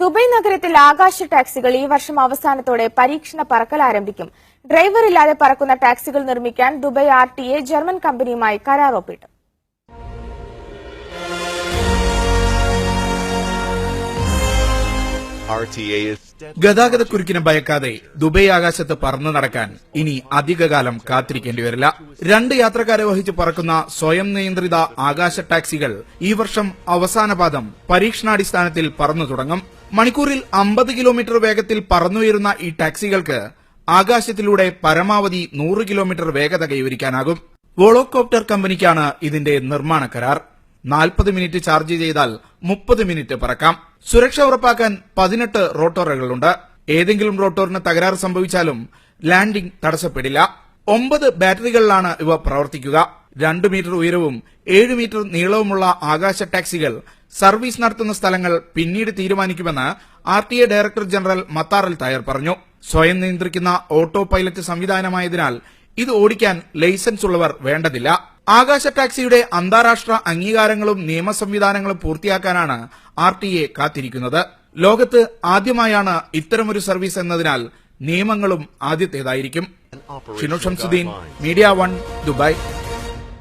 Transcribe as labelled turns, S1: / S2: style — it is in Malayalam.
S1: ദുബായ് നഗരത്തിൽ ആകാശ ടാക്സികൾ ഈ വർഷം അവസാനത്തോടെ പരീക്ഷണ പറക്കൽ ആരംഭിക്കും. ഡ്രൈവർ ഇല്ലാതെ പറക്കുന്ന ടാക്സികൾ നിർമ്മിക്കാൻ ദുബായ് RTA ജർമ്മൻ കമ്പനിയുമായി കരാർ ഒപ്പിട്ടു.
S2: ഗതാഗതക്കുരുക്കിനെ ഭയക്കാതെ ദുബായ് ആകാശത്ത് പറന്നു നടക്കാൻ ഇനി അധികകാലം കാത്തിരിക്കേണ്ടി വരില്ല. 2 യാത്രക്കാരെ വഹിച്ച് പറക്കുന്ന സ്വയം നിയന്ത്രിത ആകാശ ടാക്സികൾ ഈ വർഷം അവസാന പാദം പരീക്ഷണാടിസ്ഥാനത്തിൽ പറന്നു തുടങ്ങും. മണിക്കൂറിൽ 50 കിലോമീറ്റർ വേഗത്തിൽ പറന്നുയരുന്ന ഈ ടാക്സികൾക്ക് ആകാശത്തിലൂടെ പരമാവധി 100 കിലോമീറ്റർ വേഗത കൈവരിക്കാനാകും. വോളോകോപ്റ്റർ കമ്പനിക്കാണ് ഇതിന്റെ നിർമ്മാണ കരാർ. 40 മിനിറ്റ് ചാർജ് ചെയ്താൽ 30 മിനിറ്റ് പറക്കാം. സുരക്ഷ ഉറപ്പാക്കാൻ 18 റോട്ടോറുകളുണ്ട്. ഏതെങ്കിലും റോട്ടോറിന് തകരാറ് സംഭവിച്ചാലും ലാൻഡിംഗ് തടസ്സപ്പെടില്ല. 9 ബാറ്ററികളിലാണ് ഇവ പ്രവർത്തിക്കുക. 2 മീറ്റർ ഉയരവും 7 മീറ്റർ നീളവുമുള്ള ആകാശ ടാക്സികൾ സർവീസ് നടത്തുന്ന സ്ഥലങ്ങൾ പിന്നീട് തീരുമാനിക്കുമെന്ന് RTA ഡയറക്ടർ ജനറൽ മത്താർ അൽ തായർ പറഞ്ഞു. സ്വയം നിയന്ത്രിക്കുന്ന ഓട്ടോ പൈലറ്റ് സംവിധാനമായതിനാൽ ഇത് ഓടിക്കാൻ ലൈസൻസ് ഉള്ളവർ വേണ്ടതില്ല. ആകാശ ടാക്സിയുടെ അന്താരാഷ്ട്ര അംഗീകാരങ്ങളും നിയമ സംവിധാനങ്ങളും പൂർത്തിയാക്കാനാണ് RTA കാത്തിരിക്കുന്നത്. ലോകത്ത് ആദ്യമായാണ് ഇത്തരമൊരു സർവീസ് എന്നതിനാൽ നിയമങ്ങളും ആദ്യത്തേതായിരിക്കും. Shinu Shamsuddin, media 1, Dubai.